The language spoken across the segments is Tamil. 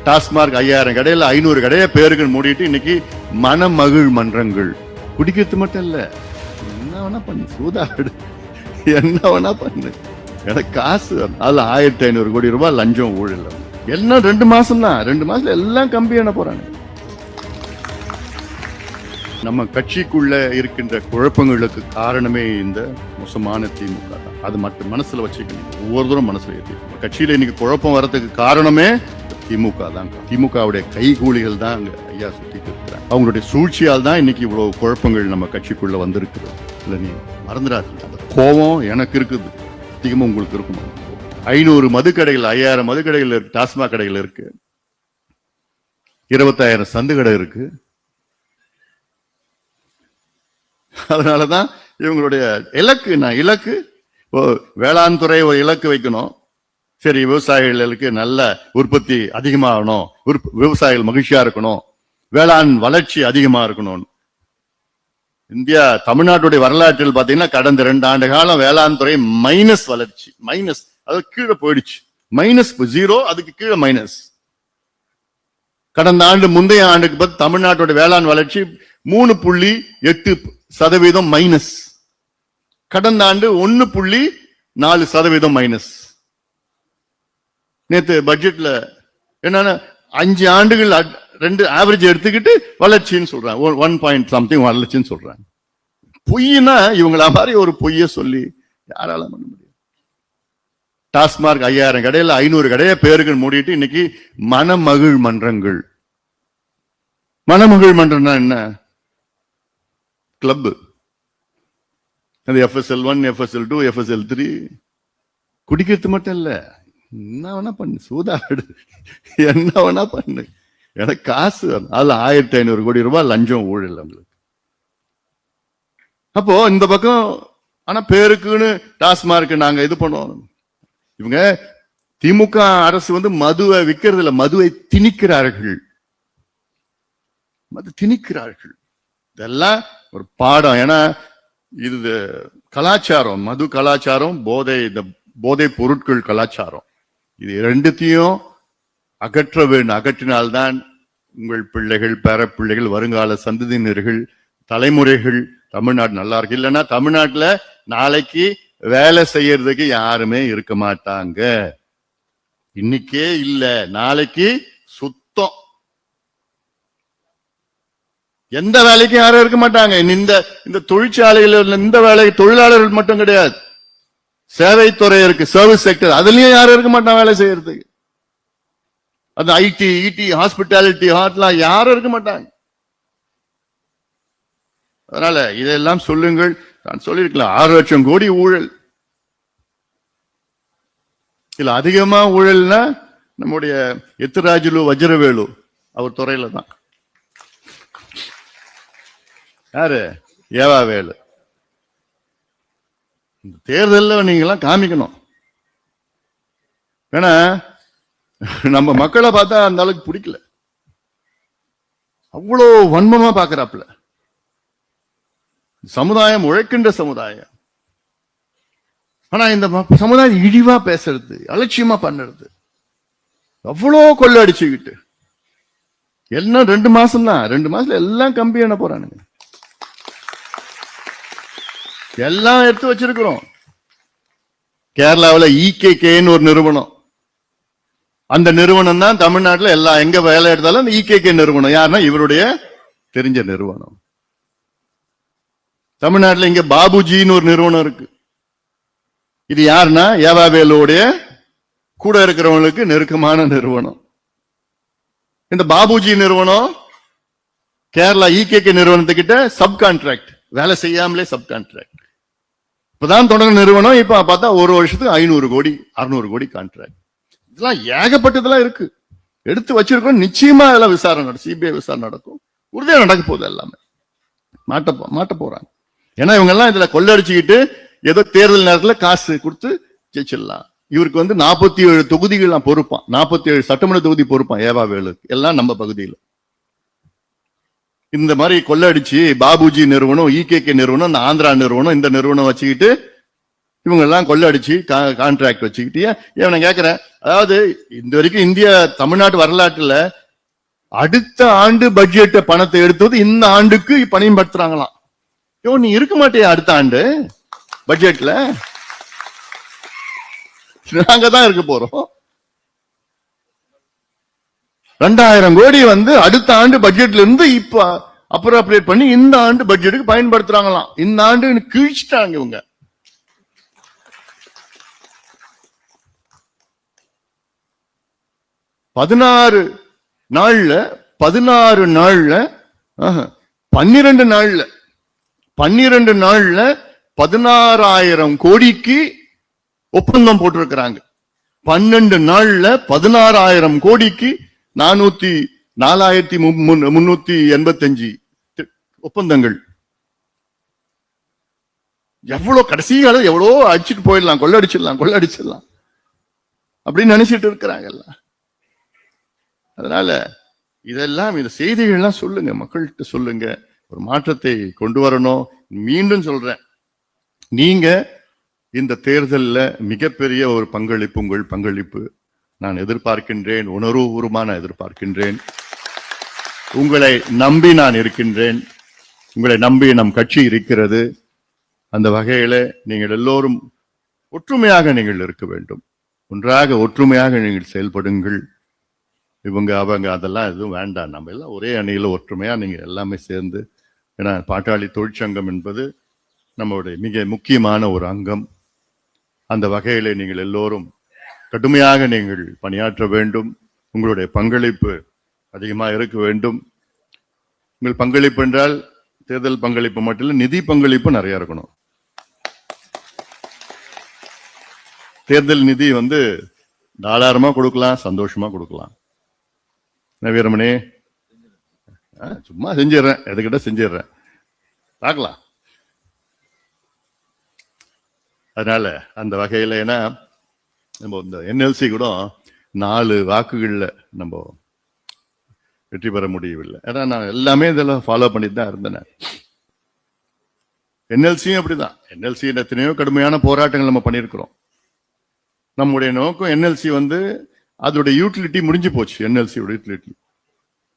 டாஸ்மார்க் 5000 கடையில 500 கடையை பேருக்கு மூடிட்டு இன்னைக்கு மனமகிழ் மன்றங்கள். குடிக்கிறது மட்டும் இல்ல, என்ன வேணா பண்ணு, சூதாடு, என்ன வேணா பண்ணு, எனக்கு காசு. அதுல 1500 கோடி ரூபாய் லஞ்சம் ஊழல். எல்லாம் 2 மாசம் தான். 2 மாசத்துல எல்லாம் கம்பி என்ன போறாங்க. நம்ம கட்சிக்குள்ள இருக்கின்ற குழப்பங்களுக்கு காரணமே இந்த மோசமான திமுக தான். அது மட்டும் மனசுல வச்சுக்கணும், ஒவ்வொருத்தரும் மனசுல ஏற்றிக்கணும். கட்சியில இன்னைக்கு குழப்பம் வரதுக்கு காரணமே திமுக தான். திமுகவுடைய கைகூலிகள் தான் அங்க ஐயா சுத்திட்டு இருக்கிறாங்க. அவங்களுடைய சூழ்ச்சியால் தான் இன்னைக்கு இவ்வளவு குழப்பங்கள் நம்ம கட்சிக்குள்ள வந்திருக்குது. இல்ல, நீ மறந்துடாதீங்க, அந்த கோபம் எனக்கு இருக்குது, அதிகமா உங்களுக்கு இருக்குமா? 500 மதுக்கடைகள், 5000 மதுக்கடைகள் இருக்கு, டாஸ்மாக் கடைகள் இருக்கு, 25000 சந்து கடை இருக்கு. அதனாலதான் இவங்களுடைய இலக்கு வேளாண் துறை ஒரு இலக்கு வைக்கணும். சரி, விவசாயிகளுக்கு நல்ல உற்பத்தி அதிகமாகணும், விவசாயிகள் மகிழ்ச்சியா இருக்கணும், வேளாண் வளர்ச்சி அதிகமா இருக்கணும். இந்தியா தமிழ்நாட்டுடைய வரலாற்றில் பாத்தீங்கன்னா கடந்த 2 ஆண்டு காலம் வேளாண் துறை மைனஸ் வளர்ச்சி, மைனஸ், அது கீழே போயிடுச்சு. மைனஸ் 0, அதுக்கு கீழே மைனஸ். கடந்த ஆண்டு முந்தைய ஆண்டுக்கு பார்த்து தமிழ்நாட்டுடைய வேளாண் வளர்ச்சி 3.8% மைனஸ். கடந்த ஆண்டு 1.4% மைனஸ். நேத்து பட்ஜெட்ல என்னன்னா 5 ஆண்டுகள் 2 ஆவரேஜ் எடுத்துக்கிட்டு வளர்ச்சின்னு சொல்றாங்க, 1 வளர்ச்சின்னு சொல்றாங்க. பொய்னா இவங்கள மாதிரி ஒரு பொய்ய சொல்லி யாரால பண்ண முடியும்? டாஸ்மார்க் 5000 கடையில 500 கடையை பேருக்கு மூடிட்டு இன்னைக்கு மனமகிழ் மன்றங்கள். மனமகிழ் மன்றம்னா என்ன? கிளப். அது FSL1, FSL2, FSL3. குடிக்கிறது மட்டும் இல்ல, என்ன வேணா பண்ணு, சூதாடு, என்ன வேணா பண்ணு, எனக்கு காசு. அதுல 1500 கோடி ரூபாய் லஞ்சம் ஊழல் அவங்களுக்கு. அப்போ இந்த பக்கம் ஆனா பேருக்குன்னு டாஸ்மார்க் நாங்க இது பண்ணுவோம். இவங்க திமுக அரசு மதுவை விற்கிறது இல்ல, மதுவை திணிக்கிறார்கள். திணிக்கிறார்கள். இதெல்லாம் ஒரு பாடம். ஏன்னா இது கலாச்சாரம், மது கலாச்சாரம், போதை பொருட்கள் கலாச்சாரம். இது ரெண்டுத்தையும் அகற்ற வேண்டும். அகற்றினால்தான் உங்கள் பிள்ளைகள், பேர பிள்ளைகள், வருங்கால சந்ததியினர்கள், தலைமுறைகள் தமிழ்நாடு நல்லா இருக்கு. இல்லைன்னா தமிழ்நாட்டுல நாளைக்கு வேலை செய்யறதுக்கு யாருமே இருக்க மாட்டாங்க. இன்னைக்கே இல்ல, நாளைக்கு சுத்தம். எந்த வேலைக்கும் யாரும் இருக்க மாட்டாங்க. இந்த தொழிற்சாலைகள், இந்த வேலை தொழிலாளர்கள் மட்டும் கிடையாது, சேவைத்துறை இருக்கு, சர்வீஸ் செக்டர், அதுலயும் யாரும் இருக்க மாட்டாங்க வேலை செய்யறதுக்கு. அது ஐடி, ஹாஸ்பிட்டாலிட்டி, ஹாட்லாம் யாரும் இருக்க மாட்டாங்க. அதனால இதெல்லாம் சொல்லுங்கள். நான் சொல்லியிருக்கலாம் 6 லட்சம் கோடி ஊழல். இல்ல அதிகமா ஊழல்னா நம்முடைய எத்திராஜுலு வஜ்ரவேலு அவர் துறையில தான். யாரு? ஏவாவேலு. தேர்தலில் நீங்க எல்லாம் காமிக்கணும். ஏன்னா நம்ம மக்களை பார்த்தா அந்த அளவுக்கு பிடிக்கல, அவ்வளோ வன்மமா பாக்குறாப்புல. சமுதாயம் உழைக்கின்ற சமுதாயம். ஆனா இந்த சமுதாயம் இழிவா பேசுறது, அலட்சியமா பண்ணுறது, அவ்வளோ கொள்ள அடிச்சுக்கிட்டு எல்லாம் 2 மாசம் தான். 2 மாசத்துல எல்லாம் கம்பி என்ன போறானுங்க. எல்லாம் எடுத்து வச்சிருக்கிறோம். கேரளாவில் EKKன்னு ஒரு நிறுவனம். அந்த நிறுவனம் தான் தமிழ்நாட்டில் எல்லாம் எங்க வேலை எடுத்தாலும் அந்த EKK நிறுவனம். யாருன்னா இவருடைய தெரிஞ்ச நிறுவனம். தமிழ்நாட்டில் இங்க பாபுஜின்னு ஒரு நிறுவனம் இருக்கு. இது யாருன்னா ஏவாவேலுடைய கூட இருக்கிறவங்களுக்கு நெருக்கமான நிறுவனம். இந்த பாபுஜி நிறுவனம் கேரளா EKK நிறுவனத்துக்கிட்ட சப் கான்ட்ராக்ட், வேலை செய்யாமலே சப் கான்ட்ராக்ட். இப்பதான் தொடங்க நிறுவனம். இப்ப பார்த்தா ஒரு வருஷத்துக்கு 500 கோடி 600 கோடி கான்ட்ராக்ட். இதெல்லாம் ஏகப்பட்டதெல்லாம் இருக்கு, எடுத்து வச்சிருக்கோம். நிச்சயமா அதெல்லாம் விசாரணை நடக்கும், CBI விசாரணை நடக்கும், உறுதியா நடக்க போகுது. எல்லாமே மாட்ட போறாங்க. ஏன்னா இவங்க எல்லாம் இதுல கொள்ளடிச்சுக்கிட்டு ஏதோ தேர்தல் நேரத்தில் காசு கொடுத்து ஜெயிச்சிடலாம். இவருக்கு 47 தொகுதிகள் பொறுப்பான், 47 சட்டமன்ற தொகுதி பொறுப்பான் ஏவாவேலுக்கு, எல்லாம் நம்ம பகுதியில். இந்த மாதிரி கொள்ளடிச்சு பாபுஜி நிறுவனம், EKK நிறுவனம், இந்த ஆந்திரா நிறுவனம், இந்த நிறுவனம் வச்சுக்கிட்டு இவங்க எல்லாம் கொள்ளடிச்சு கான்ட்ராக்ட் வச்சுக்கிட்டு நான் கேட்கிறேன், அதாவது இந்த வரைக்கும் இந்தியா தமிழ்நாட்டு வரலாற்றுல அடுத்த ஆண்டு பட்ஜெட் பணத்தை எடுத்தது இந்த ஆண்டுக்கு பயன்படுத்துறாங்களாம். நீ இருக்க மாட்டியா அடுத்த ஆண்டு பட்ஜெட்ல? நாங்க தான் இருக்க போறோம். 2000 கோடி அடுத்த ஆண்டு பட்ஜெட்ல இருந்து இப்ப அப்ரோப்ரியேட் பண்ணி இந்த ஆண்டு பட்ஜெட்டுக்கு பயன்படுத்துறாங்களாம். இந்த ஆண்டு கிழிச்சிட்டாங்க இவங்க. பதினாறு நாள்ல 12 நாள்ல 16,000 கோடிக்கு ஒப்பந்தம் போட்டிருக்கிறாங்க. 12 நாள்ல 16,000 கோடிக்கு 4,385 ஒப்பந்தங்கள். எவ்வளவு கடைசி காலம் எவ்வளோ அடிச்சுட்டு போயிடலாம், கொள்ளடிச்சிடலாம் அப்படின்னு நினைச்சிட்டு இருக்கிறாங்க. அதனால இதெல்லாம் இந்த செய்திகள்லாம் சொல்லுங்க, மக்கள்கிட்ட சொல்லுங்க, ஒரு மாற்றத்தை கொண்டு வரணும். மீண்டும் சொல்றேன், நீங்க இந்த தேர்தலில் மிகப்பெரிய ஒரு பங்களிப்பு, உங்கள் பங்களிப்பு நான் எதிர்பார்க்கின்றேன், உணர்வுபூர்வமான எதிர்பார்க்கின்றேன். உங்களை நம்பி நான் இருக்கின்றேன், உங்களை நம்பி நம் கட்சி இருக்கிறது. அந்த வகையில நீங்கள் எல்லோரும் ஒற்றுமையாக நீங்கள் இருக்க வேண்டும், ஒன்றாக ஒற்றுமையாக நீங்கள் செயல்படுங்கள். இவங்க அவங்க அதெல்லாம் எதுவும் வேண்டாம், நம்ம எல்லாம் ஒரே அணியில ஒற்றுமையா நீங்க எல்லாமே சேர்ந்து. ஏன்னா பாட்டாளி தொழிற்சங்கம் என்பது நம்மளுடைய மிக முக்கியமான ஒரு அங்கம். அந்த வகையில நீங்கள் எல்லோரும் கடுமையாக நீங்கள் பணியாற்ற வேண்டும். உங்களுடைய பங்களிப்பு அதிகமாக இருக்க வேண்டும். உங்கள் பங்களிப்பு என்றால் தேர்தல் பங்களிப்பு மட்டும் இல்லை, நிதி பங்களிப்பு நிறைய இருக்கணும். தேர்தல் நிதி தாராளமா கொடுக்கலாம், சந்தோஷமா கொடுக்கலாம். வீரமணி சும்மா செஞ்சிடறேன், எதுக்கிட்ட செஞ்சிடறேன், பார்க்கலாம். அதனால அந்த வகையில ஏன்னா நம்ம இந்த என்எல்சி கூட 4 வாக்குகள்ல நம்ம வெற்றி பெற முடியவில்லை. ஏன்னா நான் எல்லாமே இதெல்லாம் ஃபாலோ பண்ணிட்டு தான் இருந்தேன். என்எல்சியும் அப்படிதான். என்எல்சி எத்தனையோ கடுமையான போராட்டங்கள் நம்ம பண்ணியிருக்கிறோம். நம்முடைய நோக்கம் என்எல்சி அதோட யூட்டிலிட்டி முடிஞ்சு போச்சு, என்எல்சியோட யூட்டிலிட்டி.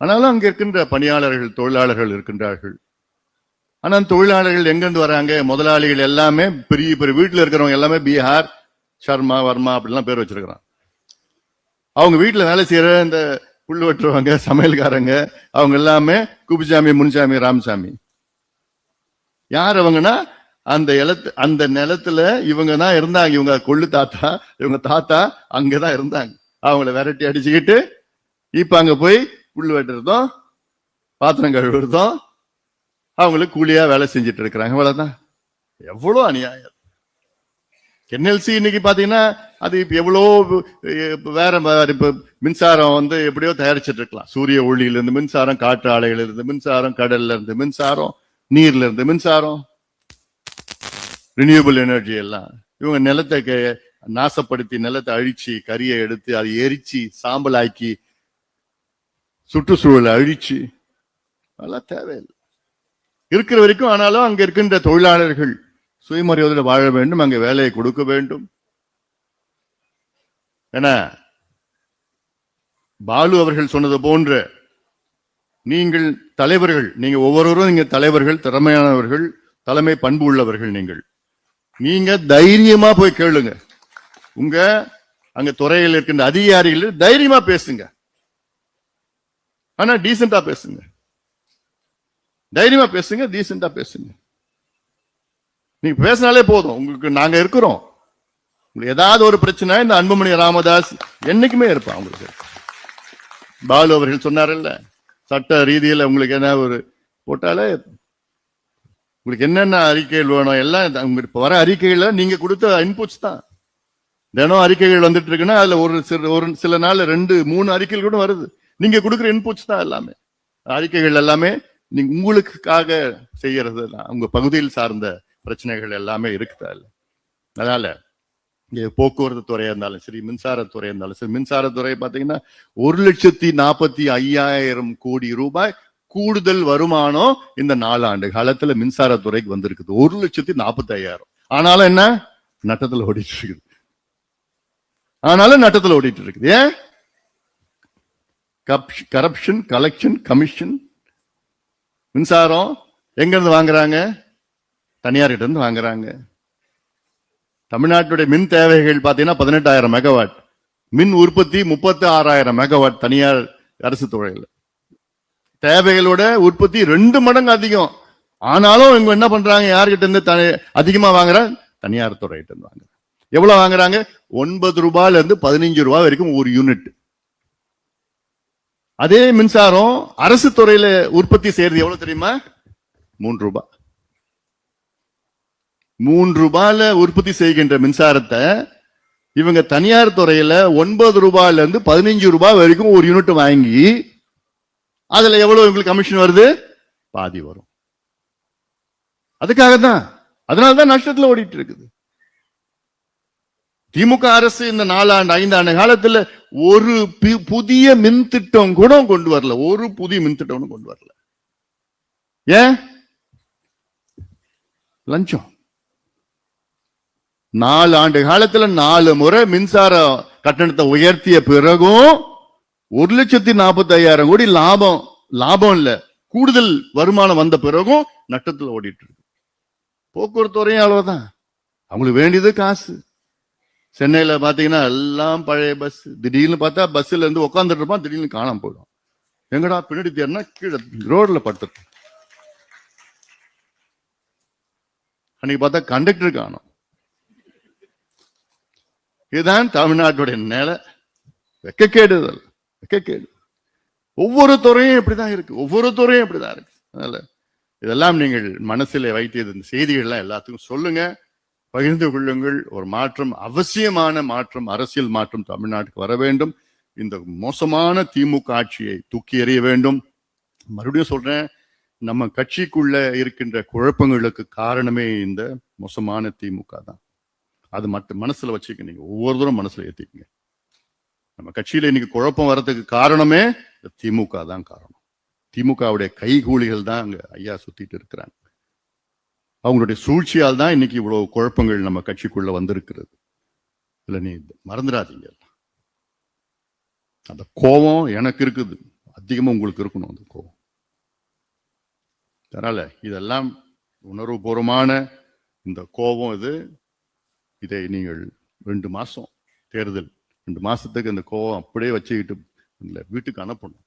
ஆனாலும் அங்க இருக்கின்ற பணியாளர்கள், தொழிலாளர்கள் இருக்கின்றார்கள். ஆனா தொழிலாளர்கள் எங்கிருந்து வராங்க? முதலாளிகள் எல்லாமே பெரிய பெரிய வீட்டுல இருக்கிறவங்க எல்லாமே பீகார், சர்மா, வர்மா அப்படிலாம் பேர் வச்சிருக்கிறான். அவங்க வீட்டுல வேலை செய்யற இந்த புல் வெட்டுறவங்க, சமையல்காரங்க, அவங்க எல்லாமே குப்புசாமி, முன்சாமி, ராமசாமி. யார் அவங்கன்னா அந்த நிலத்துல இவங்க தான் இருந்தாங்க. இவங்க கொள்ளு தாத்தா, இவங்க தாத்தா அங்கதான் இருந்தாங்க. அவங்கள விரட்டி அடிச்சுக்கிட்டு இப்ப அங்க போய் புல் வெட்டுறதும் பாத்திரம் கழுவுறதும் அவங்களுக்கு கூலியா வேலை செஞ்சுட்டு இருக்கிறாங்க. அவ்வளவுதான். எவ்வளவு அநியாயம். என்எல்சி இன்னைக்கு பாத்தீங்கன்னா அது இப்ப எவ்வளோ வேற இப்ப மின்சாரம் எப்படியோ தயாரிச்சுட்டு இருக்கலாம். சூரிய ஒளியில இருந்து மின்சாரம், காற்று ஆலையில இருந்து மின்சாரம், கடல்ல இருந்து மின்சாரம், நீர்ல இருந்து மின்சாரம், ரினியூவபிள் எனர்ஜி எல்லாம். இவங்க நிலத்தை நாசப்படுத்தி, நிலத்தை அழிச்சு, கரியை எடுத்து அதை எரிச்சு சாம்பல் ஆக்கி, சுற்றுச்சூழலை அழிச்சு, அதெல்லாம் தேவையில்லை இருக்கிற வரைக்கும். ஆனாலும் அங்க இருக்கின்ற தொழிலாளர்கள் சுயமரியாதையோடு வாழ வேண்டும், அங்க வேலையை கொடுக்க வேண்டும். ஏன்னா பாலு அவர்கள் சொன்னது போன்ற நீங்கள் தலைவர்கள், நீங்க ஒவ்வொருவரும் நீங்க தலைவர்கள், திறமையானவர்கள், தலைமை பண்பு உள்ளவர்கள். நீங்க தைரியமா போய் கேளுங்க. உங்க அங்க துறையில் இருக்கின்ற அதிகாரிகள் தைரியமா பேசுங்க. ஆனா டீசெண்டா பேசுங்க, தைரியமா பேசுங்க, டீசெண்டா பேசுங்க. நீங்க பேசினாலே போதும், உங்களுக்கு நாங்க இருக்கிறோம். உங்களுக்கு ஏதாவது ஒரு பிரச்சனை இந்த அன்புமணி ராமதாஸ் என்னைக்குமே இருப்பான். உங்களுக்கு பாலு அவர்கள் சொன்னார்ல, சட்ட ரீதியில் உங்களுக்கு என்ன ஒரு போட்டாலே உங்களுக்கு என்னென்ன அறிக்கைகள் வேணும் எல்லாம் உங்களுக்கு வர அறிக்கைகளை நீங்க கொடுத்த இன்புட்ஸ் தான். தினம் அறிக்கைகள் வந்துட்டு இருக்குன்னா அதுல ஒரு சில நாள் 2-3 அறிக்கைகள் கூட வருது. நீங்க கொடுக்குற இன்புட்ஸ் தான் எல்லாமே. அறிக்கைகள் எல்லாமே நீங்க உங்களுக்காக செய்யறது தான். உங்க பகுதியில் சார்ந்த பிரச்சனைகள் எல்லாமே இருக்குதா இல்லை. அதனால போக்குவரத்து துறையா இருந்தாலும் சரி, மின்சாரத்துறையா இருந்தாலும் சரி. மின்சாரத்துறை பாத்தீங்கன்னா 1,45,000 கோடி ரூபாய் கூடுதல் வருமானம் இந்த 4 ஆண்டு காலத்துல மின்சாரத்துறைக்கு வந்திருக்குது. 1,45,000. ஆனாலும் என்ன, நட்டத்தில் ஓடிட்டு இருக்குது. ஆனாலும் நட்டத்தில் ஓடிட்டு இருக்குது. ஏன்? Corruption, collection, commission. மின்சாரம் எங்க இருந்து வாங்குறாங்க? தனியார் கிட்ட இருந்து வாங்குறாங்க. தமிழ்நாட்டுடைய மின் தேவைகள் பாத்தீங்கன்னா 18,000 மெகாவாட், மின் உற்பத்தி 36,000 மெகாவாட் தனியார் அரசு துறையில். தேவைகளோட உற்பத்தி 2 மடங்கு அதிகம். ஆனாலும் இவங்க என்ன பண்றாங்க? யார்கிட்ட இருந்து அதிகமா வாங்குற? தனியார் துறையிட்ட இருந்து வாங்குறாங்க. எவ்வளவு வாங்குறாங்க? 9 ரூபாயில இருந்து 15 ரூபாய் வரைக்கும் ஒரு யூனிட். அதே மின்சாரம் அரசு துறையில உற்பத்தி செய்யறது எவ்வளவு தெரியுமா? 3 ரூபாய். 3 ரூபாயில உற்பத்தி செய்கின்ற மின்சாரத்தை இவங்க தனியார் துறையில 9 ரூபாயில இருந்து 15 ரூபாய் வரைக்கும் ஒரு யூனிட் வாங்கி அதுல எவ்வளவு உங்களுக்கு கமிஷன் வருது? பாதி வரும். அதுக்காக தான், அதனாலதான் நஷ்டத்துல ஓடிட்டு இருக்குது. திமுக அரசு இந்த 4 ஆண்டு 5 ஆண்டு காலத்துல ஒரு புதிய மின் திட்டம் கூட கொண்டு வரல. ஒரு புதிய மின் திட்டம் கொண்டு வரல. ஏன்? லஞ்சம். 4 ஆண்டு காலத்துல 4 முறை மின்சார கட்டணத்தை உயர்த்திய பிறகும் 1,45,000 கோடி லாபம். லாபம் இல்ல, கூடுதல் வருமானம் வந்த பிறகும் நட்டத்தில் ஓடிட்டு இருக்கு. போக்குவரத்து துறையும் அவ்வளவுதான். அவங்களுக்கு வேண்டியது காசு. சென்னையில பாத்தீங்கன்னா எல்லாம் பழைய பஸ். திடீர்னு பார்த்தா பஸ்ல இருந்து உட்காந்துட்டு இருப்பான், திடீர்னு காணாம போயிடும். எங்கடா பின்னாடி தேர்னா கீழே ரோட்ல படுத்து. அன்னைக்கு பார்த்தா கண்டக்டர் காணும். இதுதான் தமிழ்நாட்டுடைய நிலை. வெக்கக்கேடு. வெக்கக்கேடு. ஒவ்வொரு துறையும் இப்படிதான் இருக்கு. ஒவ்வொரு துறையும் இப்படிதான் இருக்கு. அதனால இதெல்லாம் நீங்கள் மனசிலே வைத்து இந்த செய்திகள்லாம் எல்லாத்துக்கும் சொல்லுங்க, பகிர்ந்து கொள்ளுங்கள். ஒரு மாற்றம், அவசியமான மாற்றம், அரசியல் மாற்றம் தமிழ்நாட்டுக்கு வர வேண்டும். இந்த மோசமான திமுக ஆட்சியை தூக்கி எறிய வேண்டும். மறுபடியும் சொல்றேன், நம்ம கட்சிக்குள்ள இருக்கின்ற குழப்பங்களுக்கு காரணமே இந்த மோசமான திமுக தான். அது மட்டும் மனசுல வச்சுக்க, நீங்க ஒவ்வொருத்தரும் மனசுல ஏத்திக்கங்க. நம்ம கட்சியில இன்னைக்கு குழப்பம் வர்றதுக்கு காரணமே திமுக தான் காரணம். திமுகவுடைய கைகூலிகள் தான் அங்க ஐயா சுத்திட்டு இருக்கிறாங்க. அவங்களுடைய சூழ்ச்சியால் தான் இன்னைக்கு இவ்வளவு குழப்பங்கள் நம்ம கட்சிக்குள்ள வந்திருக்கிறது. இல்ல, நீ மறந்துடாதீங்க. அந்த கோபம் எனக்கு இருக்குது, அதிகமா உங்களுக்கு இருக்கணும் அந்த கோபம். அதனால இதெல்லாம் உணர்வுபூர்வமான இந்த கோபம். இதை நீங்கள் 2 மாசம் தேர்தல், 2 மாசத்துக்கு அந்த கோபம் அப்படியே வச்சுக்கிட்டு வீட்டுக்கு அனுப்பணும்.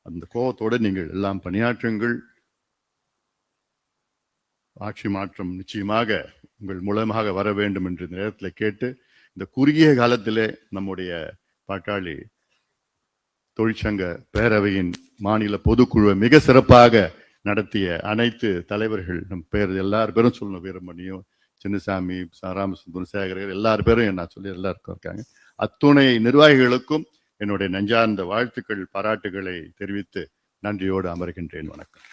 அந்த கோபத்தோட நீங்கள் எல்லாம் பணியாற்றுங்கள். ஆட்சி மாற்றம் நிச்சயமாக உங்கள் மூலமாக வர வேண்டும் என்று இந்த நேரத்தில் கேட்டு, இந்த குறுகிய காலத்திலே நம்முடைய பாட்டாளி தொழிற்சங்க பேரவையின் மாநில பொதுக்குழுவை மிக சிறப்பாக நடத்திய அனைத்து தலைவர்கள், நம் பேர் எல்லார் பேரும் சொல்லணும், வீரமணியும், சின்னசாமி, ராமசுந்தரம், சேகரர், எல்லார் பேரும் நான் சொல்லி எல்லாருக்கும் இருக்காங்க. அத்துணை நிர்வாகிகளுக்கும் என்னுடைய நெஞ்சார்ந்த வாழ்த்துக்கள், பாராட்டுகளை தெரிவித்து நன்றியோடு அமர்கின்றேன். வணக்கம்.